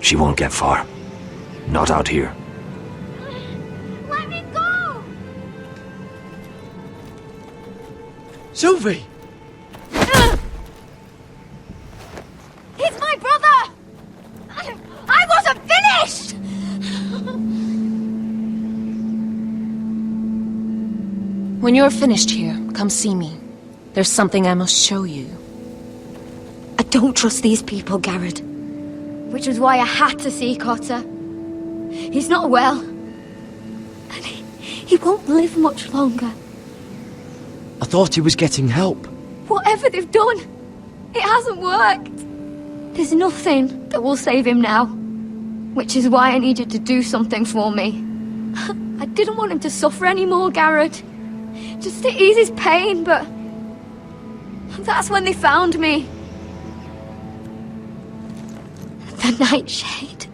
She won't get far. Not out here. Let me go! Sylvie! He's my brother! I wasn't finished! When you're finished here, come see me. There's something I must show you. I don't trust these people, Garrett. Which was why I had to see Cotter. He's not well. And he won't live much longer. I thought he was getting help. Whatever they've done, it hasn't worked. There's nothing that will save him now. Which is why I needed to do something for me. I didn't want him to suffer anymore, Garrett. Just to ease his pain, but... that's when they found me. The Nightshade.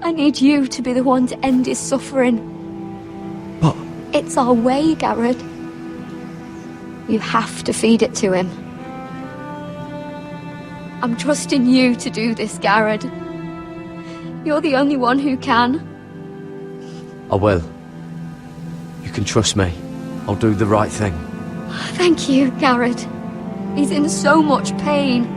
I need you to be the one to end his suffering. But... it's our way, Garrett. You have to feed it to him. I'm trusting you to do this, Garrett. You're the only one who can. I will. You can trust me. I'll do the right thing. Thank you, Garrett. He's in so much pain.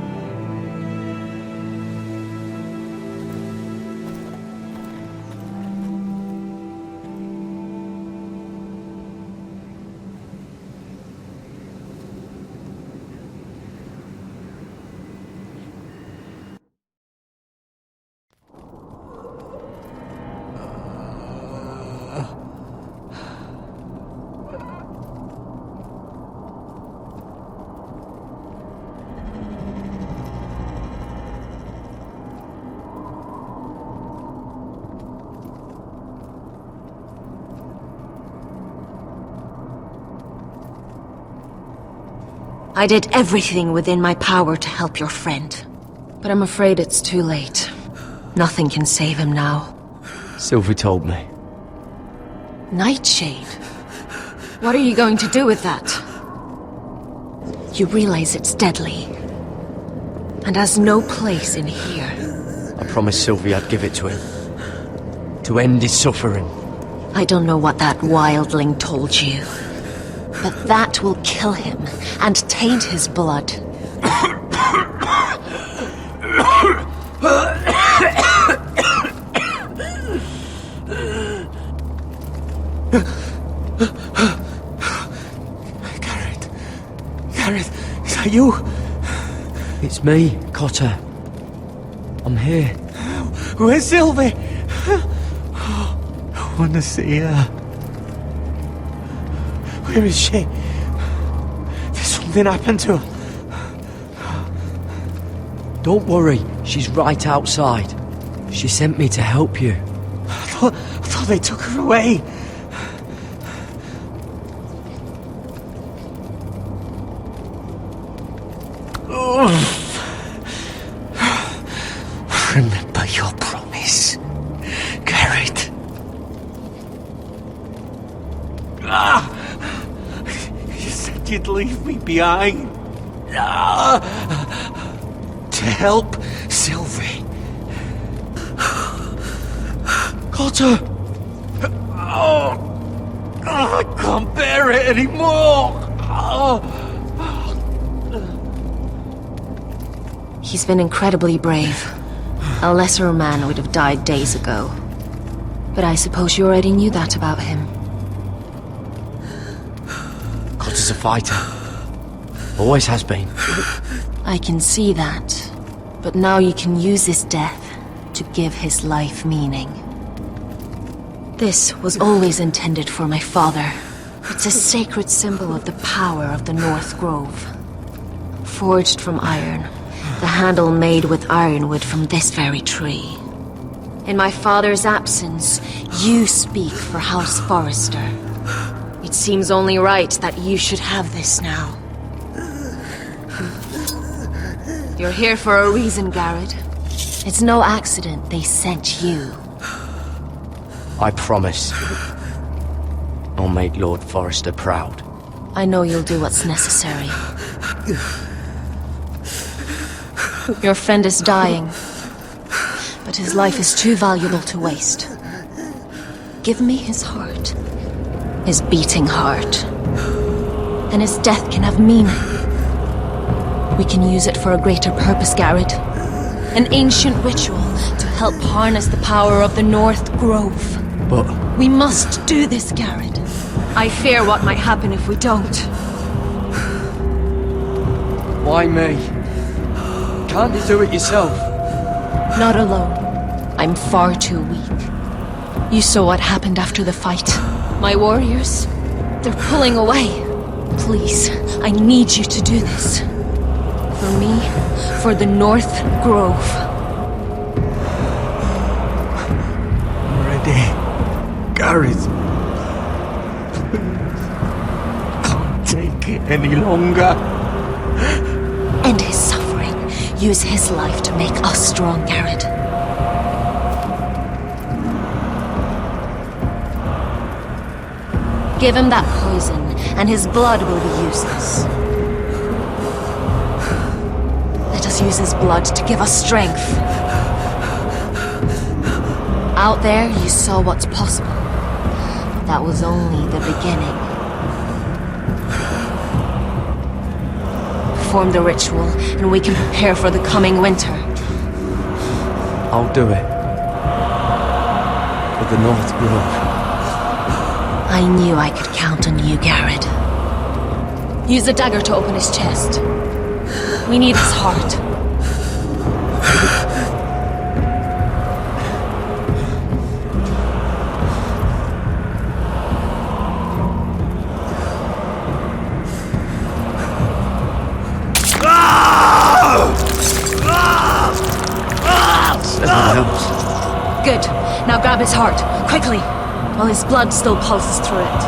I did everything within my power to help your friend. But I'm afraid it's too late. Nothing can save him now. Sylvie told me. Nightshade? What are you going to do with that? You realize it's deadly. And has no place in here. I promised Sylvie I'd give it to him. To end his suffering. I don't know what that wildling told you. But that will kill him and taint his blood. Garrett, is that you? It's me, Cotter. I'm here. Where's Sylvie? I want to see her. Where is she? There's something happened to her. Don't worry, she's right outside. She sent me to help you. I thought they took her away. Remember your promise, Garrett. You said you'd leave me behind. To help Sylvie. Cotter! I can't bear it anymore! He's been incredibly brave. A lesser man would have died days ago. But I suppose you already knew that about him. Cotter's a fighter. Always has been. I can see that. But now you can use his death to give his life meaning. This was always intended for my father. It's a sacred symbol of the power of the North Grove. Forged from iron, the handle made with ironwood from this very tree. In my father's absence, you speak for House Forrester. It seems only right that you should have this now. You're here for a reason, Garrett. It's no accident they sent you. I promise. I'll make Lord Forrester proud. I know you'll do what's necessary. Your friend is dying. but his life is too valuable to waste. Give me his heart. His beating heart. And his death can have meaning. We can use it for a greater purpose, Garrett. An ancient ritual to help harness the power of the North Grove. But... We must do this, Garrett. I fear what might happen if we don't. why me? Can't you do it yourself? Not alone. I'm far too weak. You saw what happened after the fight. My warriors, they're pulling away. Please, I need you to do this. For me, for the North Grove. I'm ready. Gareth. Can't take it any longer. End his suffering. Use his life to make us strong, Garrett. Give him that poison, and his blood will be useless. Let us use his blood to give us strength. Out there, you saw what's possible. But that was only the beginning. Perform the ritual, and we can prepare for the coming winter. I'll do it. For the North Grove. I knew I could count on you, Garrett. Use the dagger to open his chest. We need his heart. Good. Now grab his heart, quickly, while his blood still pulses through it.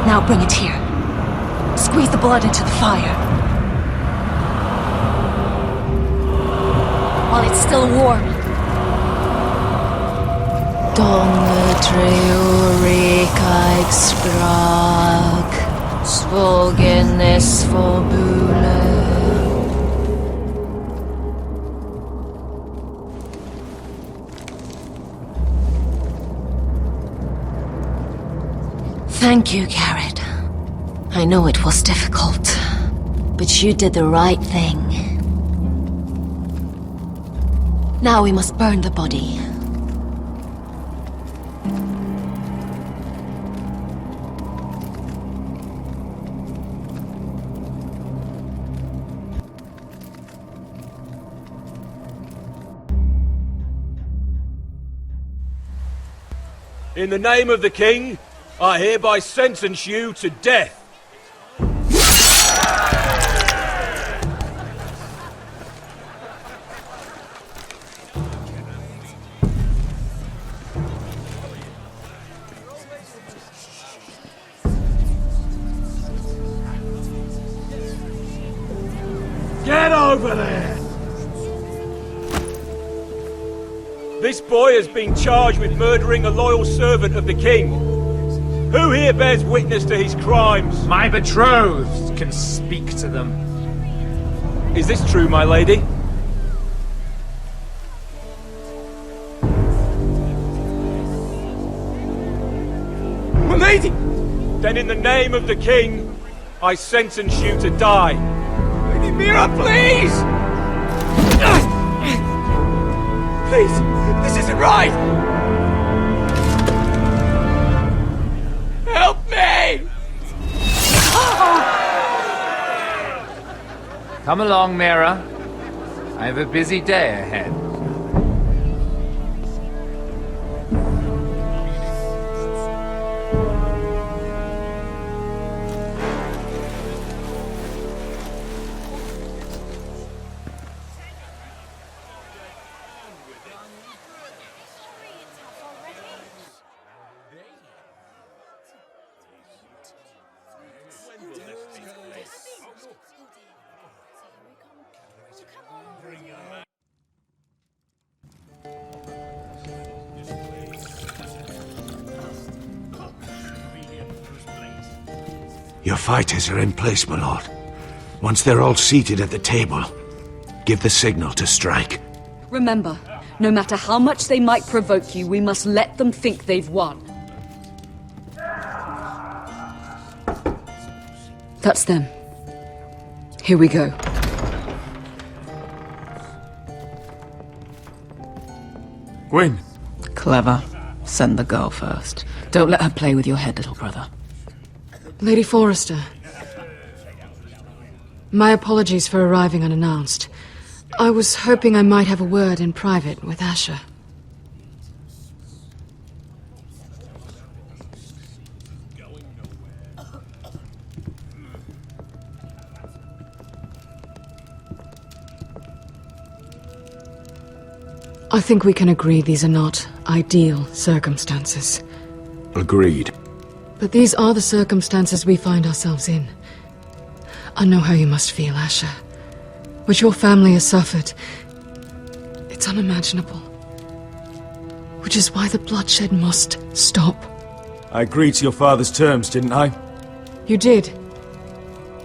Now bring it here. Squeeze the blood into the fire. While it's still warm. Donnetreurig sprak, svogenes forbule. Thank you, Garrett. I know it was difficult, but you did the right thing. Now we must burn the body. In the name of the King, I hereby sentence you to death. Get over there! This boy has been charged with murdering a loyal servant of the King. Who here bears witness to his crimes? My betrothed can speak to them. Is this true, my lady? My lady! Then in the name of the King, I sentence you to die. Lady Mira, please! Please, this isn't right! Help me! Come along, Mira. I have a busy day ahead. Your fighters are in place, my lord. Once they're all seated at the table, give the signal to strike. Remember, no matter how much they might provoke you, we must let them think they've won. That's them. Here we go. Gwyn. Clever. Send the girl first. Don't let her play with your head, little brother. Lady Forrester. My apologies for arriving unannounced. I was hoping I might have a word in private with Asher. I think we can agree these are not ideal circumstances. Agreed. But these are the circumstances we find ourselves in. I know how you must feel, Asher. What your family has suffered, it's unimaginable. Which is why the bloodshed must stop. I agreed to your father's terms, didn't I? You did.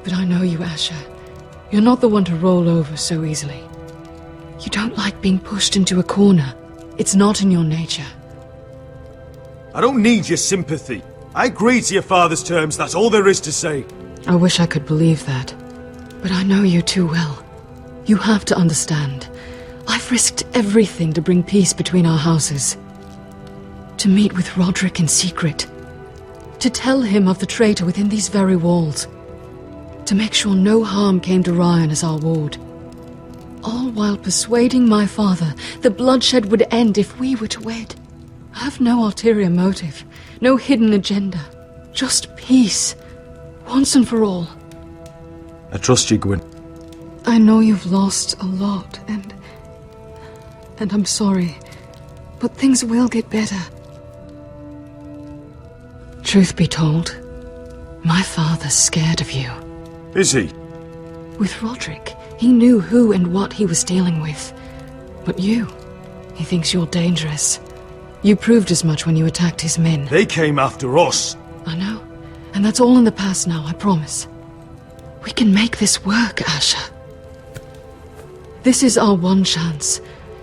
But I know you, Asher. You're not the one to roll over so easily. You don't like being pushed into a corner. It's not in your nature. I don't need your sympathy. I agreed to your father's terms, that's all there is to say. I wish I could believe that. But I know you too well. You have to understand. I've risked everything to bring peace between our houses. To meet with Roderick in secret. To tell him of the traitor within these very walls. To make sure no harm came to Ryan as our ward. All while persuading my father the bloodshed would end if we were to wed. I have no ulterior motive, no hidden agenda. Just peace, once and for all. I trust you, Gwyn. I know you've lost a lot, and I'm sorry, but things will get better. Truth be told, my father's scared of you. Is he? With Roderick, he knew who and what he was dealing with. But you, he thinks you're dangerous. You proved as much when you attacked his men. They came after us. I know, and that's all in the past now, I promise. We can make this work, Asher. This is our one chance.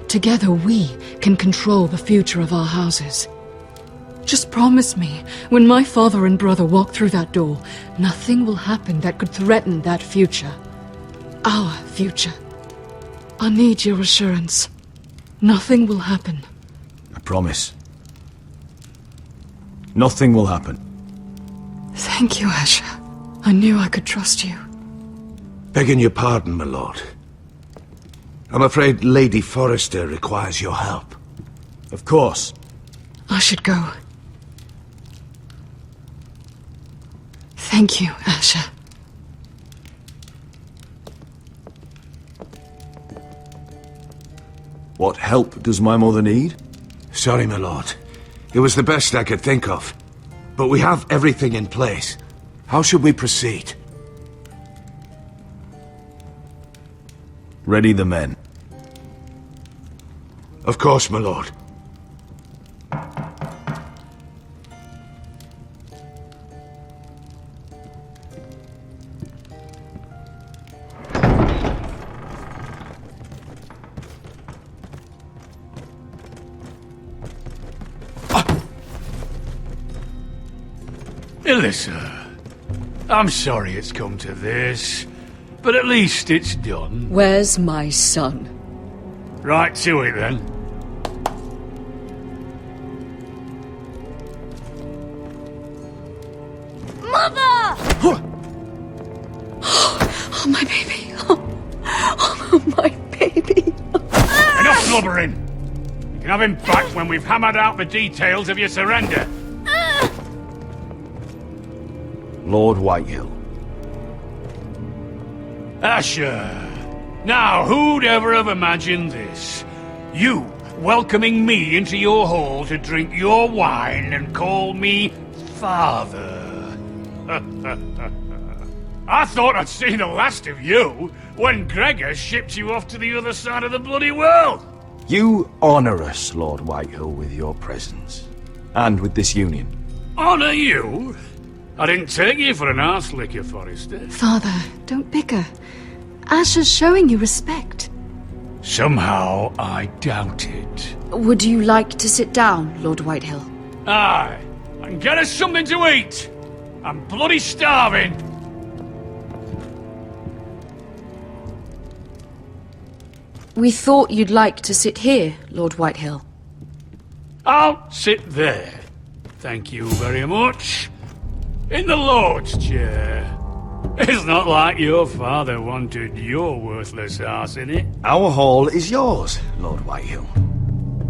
Together we can control the future of our houses. Just promise me, when my father and brother walk through that door, nothing will happen that could threaten that future. Our future. I need your assurance. Nothing will happen. I promise. Nothing will happen. Thank you, Asher. I knew I could trust you. Begging your pardon, my lord. I'm afraid Lady Forrester requires your help. Of course. I should go. Thank you, Asher. What help does my mother need? Sorry, my lord. It was the best I could think of. But we have everything in place. How should we proceed? Ready the men. Of course, my lord. Alyssa, I'm sorry it's come to this, but at least it's done. Where's my son? Right to it, then. Mother! Oh, my baby. Oh, my baby. Enough blubbering! You can have him back when we've hammered out the details of your surrender. Lord Whitehill. Asher. Now, who'd ever have imagined this? You welcoming me into your hall to drink your wine and call me father. I thought I'd seen the last of you when Gregor shipped you off to the other side of the bloody world. You honor us, Lord Whitehill, with your presence. And with this union. Honor you? I didn't take you for an arse licker, Forrester. Father, don't bicker. Asher's showing you respect. Somehow I doubt it. Would you like to sit down, Lord Whitehill? Aye, and get us something to eat. I'm bloody starving. We thought you'd like to sit here, Lord Whitehill. I'll sit there. Thank you very much. In the Lord's chair. It's not like your father wanted your worthless ass in it. Our hall is yours, Lord Whitehill.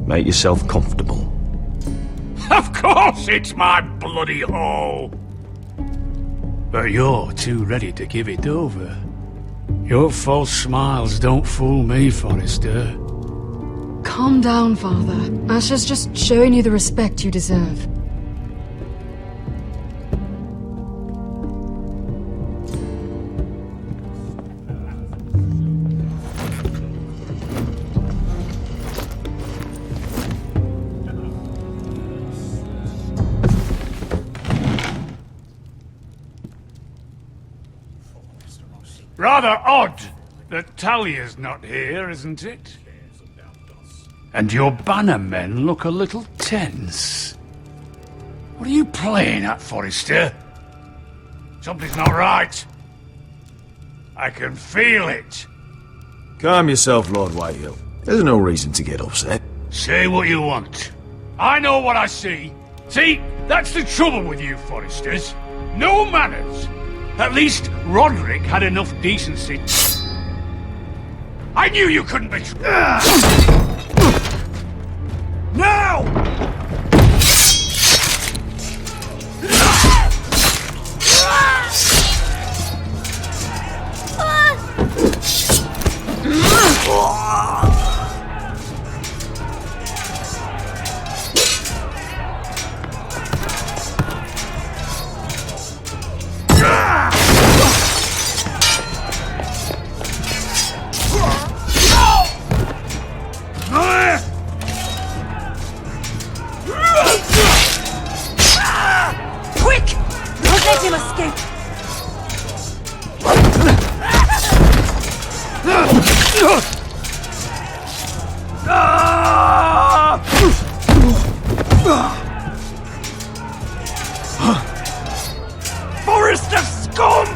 Make yourself comfortable. Of course it's my bloody hall. But you're too ready to give it over. Your false smiles don't fool me, Forrester. Calm down, Father. Asher's just showing you the respect you deserve. Rather odd that Talia's not here, isn't it? And your banner men look a little tense. What are you playing at, Forrester? Something's not right. I can feel it. Calm yourself, Lord Whitehill. There's no reason to get upset. Say what you want. I know what I see. See, that's the trouble with you, Forresters. No manners. At least Roderick had enough decency. I knew you couldn't be... Now! Forest of scum!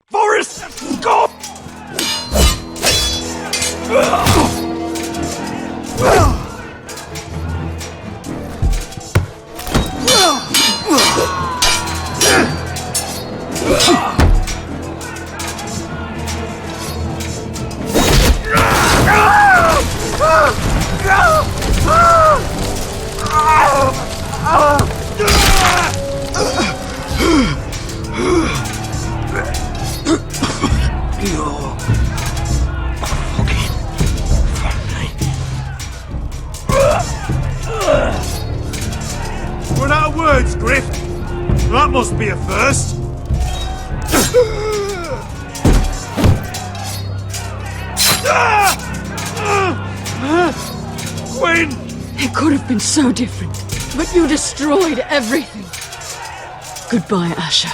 Forest of scum! Run out of words, Griff. That must be a first. Quinn! It could have been so different, but you destroyed everything. Goodbye, Asher.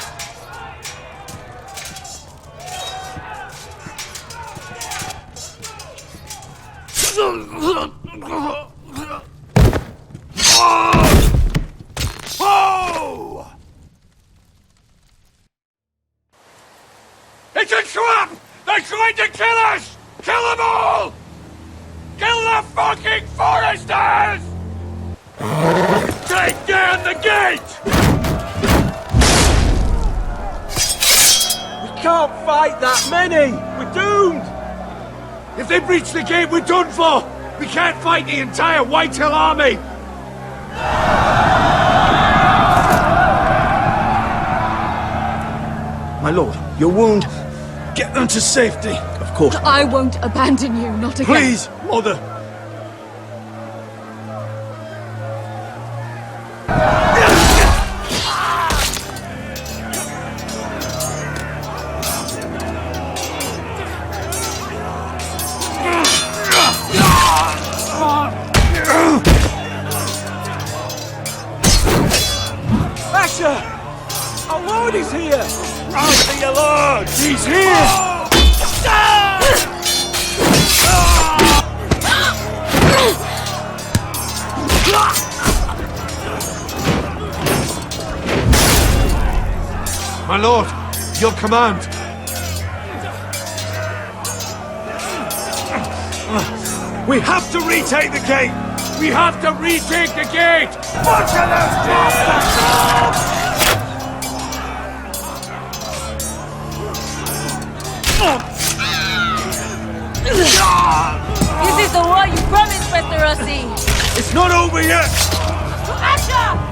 Oh! It's a trap! They're trying to kill us! Kill them all! Kill the fucking Foresters! Take down the gate! We can't fight that many! We're doomed! If they breach the gate, we're done for! We can't fight the entire Whitehill army! My lord, your wound. Get them to safety. Of course. I won't abandon you, not again. Please, mother. Our lord is here! Right to your lord! He's here! My lord, your command. We have to retake the gate! We have to retake the gate! Butcher those bastards! This is the war you promised, Mr. Rossi! It's not over yet! Asha!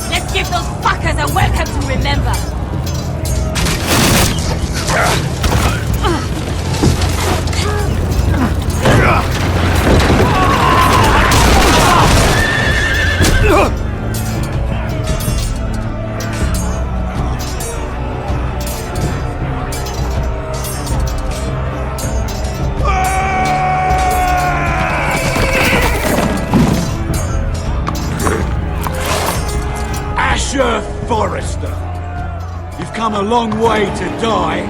Let's give those fuckers a welcome to remember! Forrester, you've come a long way to die.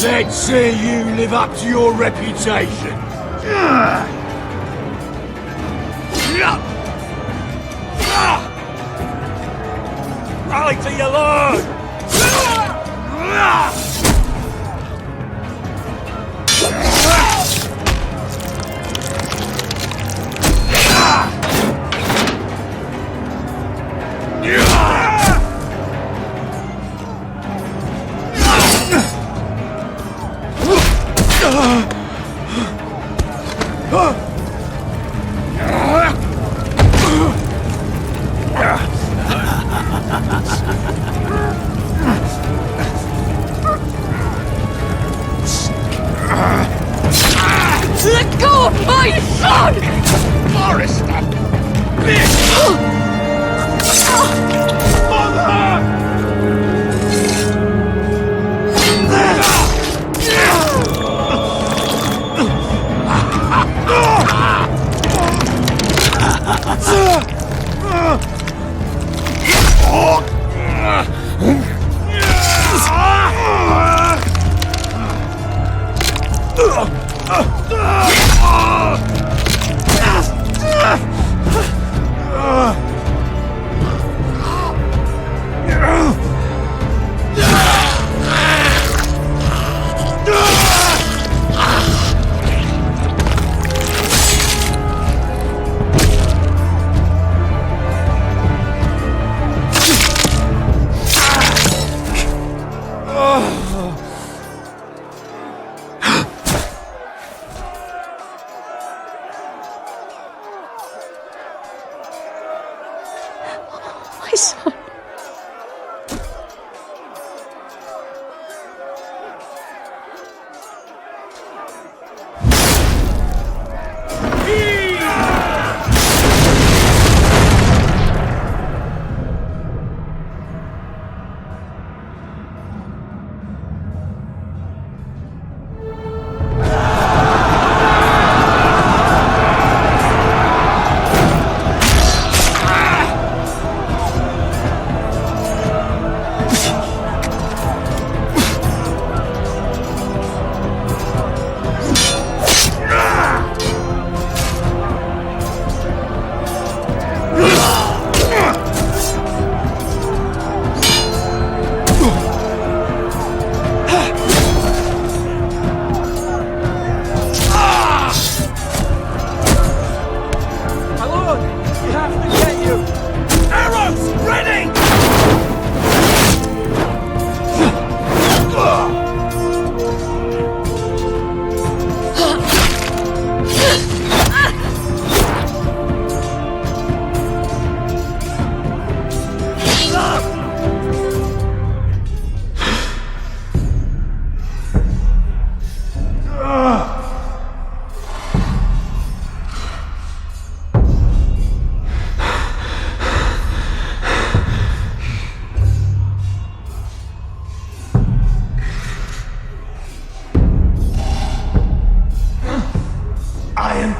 Let's see you live up to your reputation. Rally to your lord!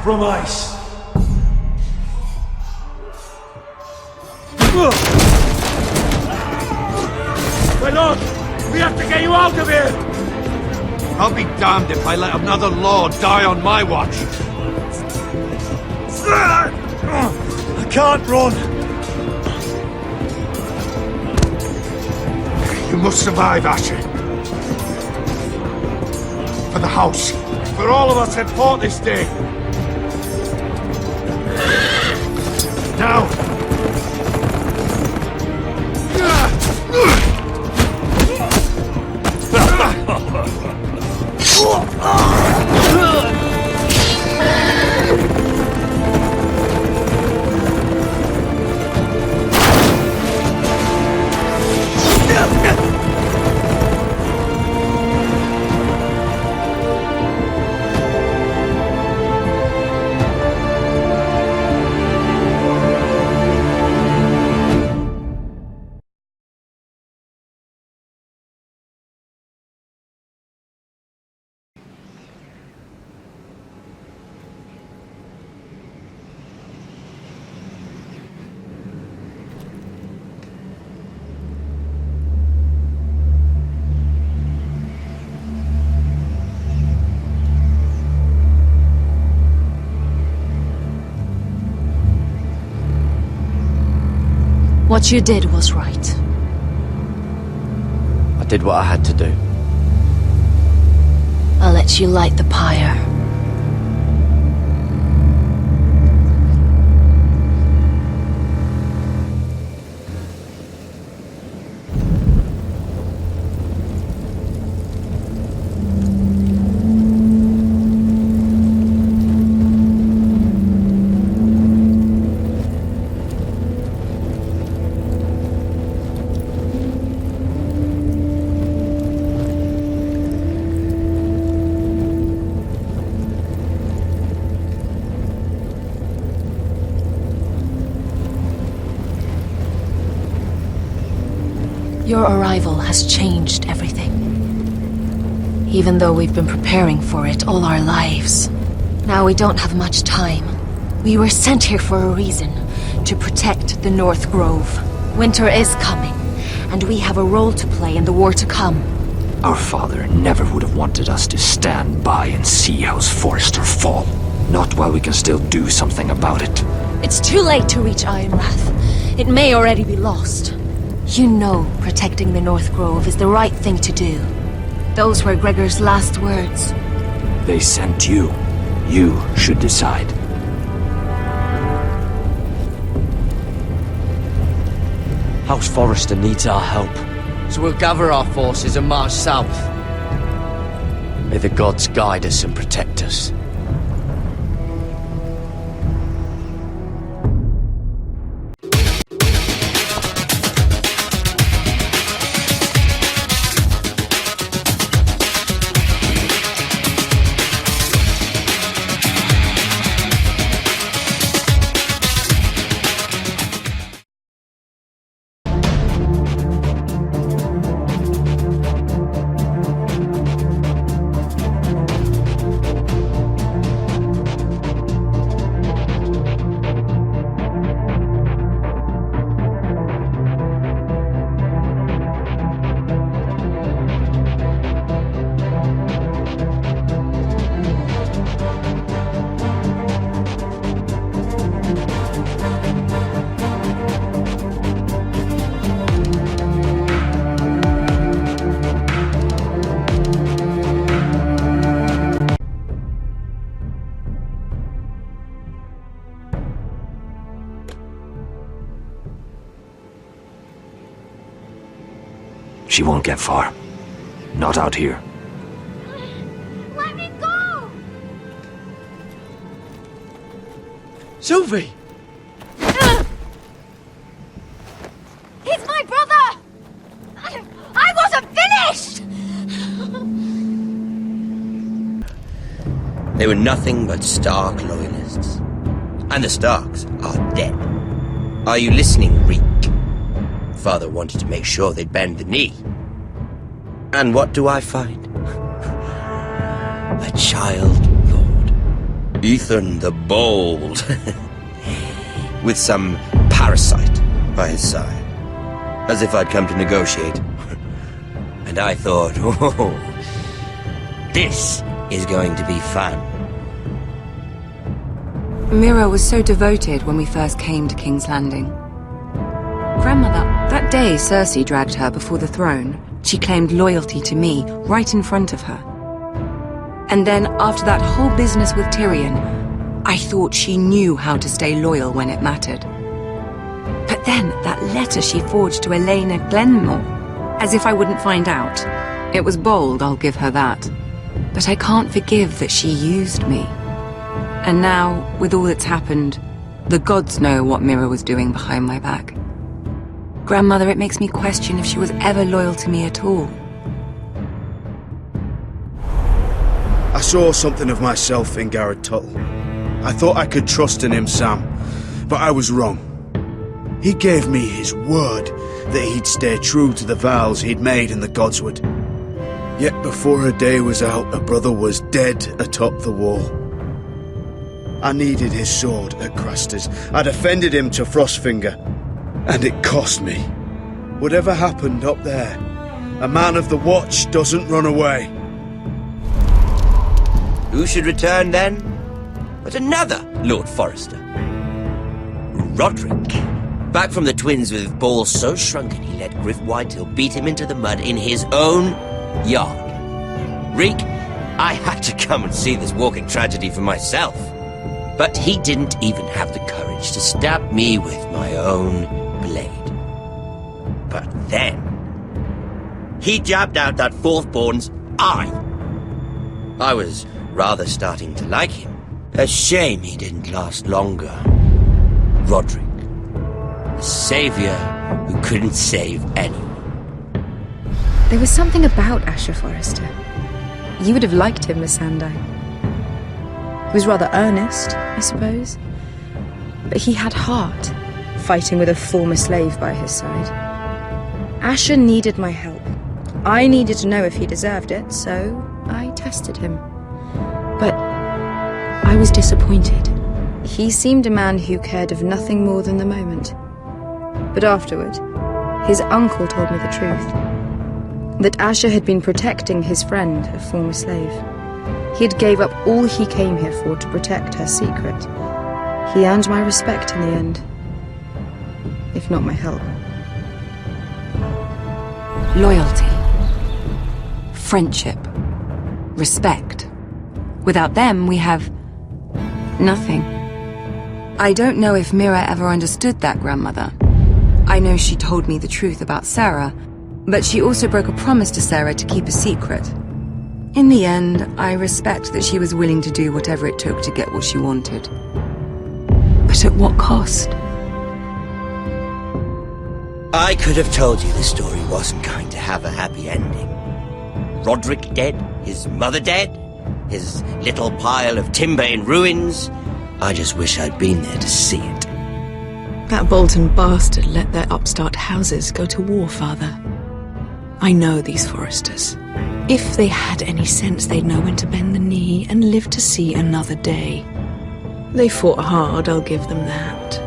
compromise. My lord, we have to get you out of here! I'll be damned if I let another lord die on my watch. I can't run. You must survive, Asher. For the house. For all of us at port this day. Now! What you did was right. I did what I had to do. I'll let you light the pyre. Your arrival has changed everything. Even though we've been preparing for it all our lives. Now we don't have much time. We were sent here for a reason. To protect the North Grove. Winter is coming, and we have a role to play in the war to come. Our father never would have wanted us to stand by and see House Forrester fall. Not while we can still do something about it. It's too late to reach Ironwrath. It may already be lost. You know protecting the North Grove is the right thing to do. Those were Gregor's last words. They sent you. You should decide. House Forrester needs our help, so we'll gather our forces and march south. May the gods guide us and protect us. She won't get far. Not out here. Let me go! Sylvie! He's my brother! I wasn't finished! They were nothing but Stark loyalists. And the Starks are dead. Are you listening, Reek? Father wanted to make sure they'd bend the knee. And what do I find? A child lord. Ethan the Bold, with some parasite by his side, as if I'd come to negotiate. And I thought, oh, this is going to be fun. Mira was so devoted when we first came to King's Landing. Grandmother, that day Cersei dragged her before the throne, she claimed loyalty to me right in front of her. And then, after that whole business with Tyrion, I thought she knew how to stay loyal when it mattered. But then, that letter she forged to Elena Glenmore, as if I wouldn't find out. It was bold, I'll give her that. But I can't forgive that she used me. And now, with all that's happened, the gods know what Mira was doing behind my back. Grandmother, it makes me question if she was ever loyal to me at all. I saw something of myself in Garrett Tuttle. I thought I could trust in him, Sam, but I was wrong. He gave me his word that he'd stay true to the vows he'd made in the Godswood. Yet before a day was out, a brother was dead atop the wall. I needed his sword at Craster's. I defended him to Frostfinger, and it cost me. Whatever happened up there, a man of the Watch doesn't run away. Who should return then? But another Lord Forrester. Roderick. Back from the Twins with balls so shrunken he let Griff Whitetail beat him into the mud in his own yard. Reek, I had to come and see this walking tragedy for myself. But he didn't even have the courage to stab me with my own blade. But then, he jabbed out that fourth-born's eye. I was rather starting to like him. A shame he didn't last longer. Roderick. A savior who couldn't save anyone. There was something about Asher Forrester. You would have liked him, Miss Sandai. He was rather earnest, I suppose. But he had heart, fighting with a former slave by his side. Asher needed my help. I needed to know if he deserved it, so I tested him. But I was disappointed. He seemed a man who cared of nothing more than the moment. But afterward, his uncle told me the truth. That Asher had been protecting his friend, a former slave. He had gave up all he came here for to protect her secret. He earned my respect in the end, if not my help. Loyalty. Friendship. Respect. Without them, we have nothing. I don't know if Mira ever understood that, Grandmother. I know she told me the truth about Sarah, but she also broke a promise to Sarah to keep a secret. In the end, I respect that she was willing to do whatever it took to get what she wanted. But at what cost? I could have told you the story wasn't going to have a happy ending. Roderick dead, his mother dead, his little pile of timber in ruins. I just wish I'd been there to see it. That Bolton bastard let their upstart houses go to war, Father. I know these Forresters. If they had any sense, they'd know when to bend the knee and live to see another day. They fought hard, I'll give them that.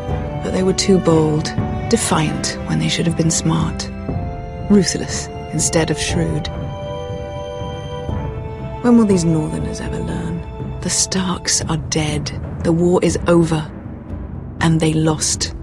But they were too bold, defiant when they should have been smart. Ruthless instead of shrewd. When will these Northerners ever learn? The Starks are dead. The war is over. And they lost.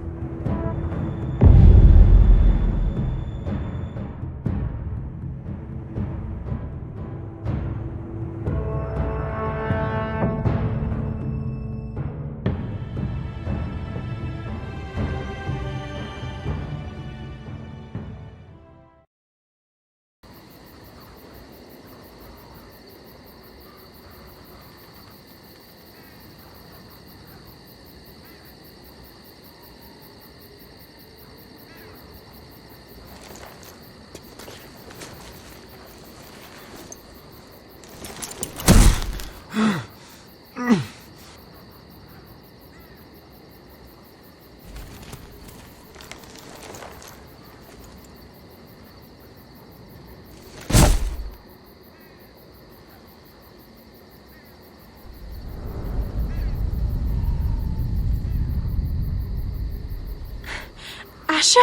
Asher?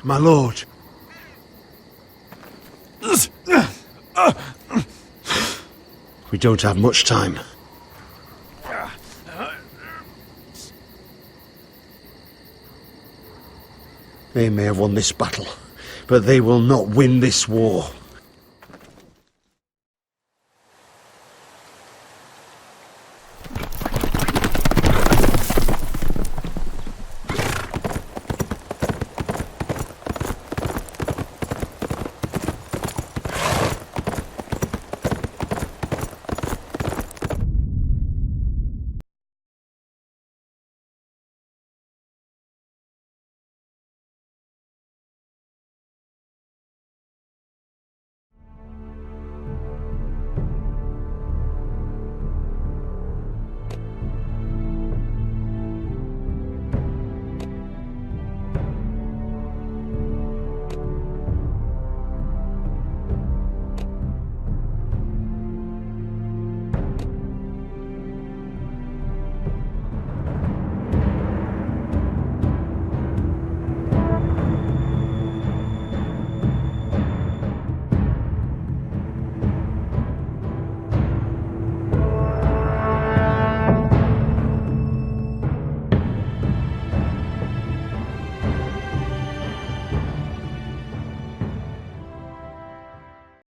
My lord. We don't have much time. They may have won this battle, but they will not win this war.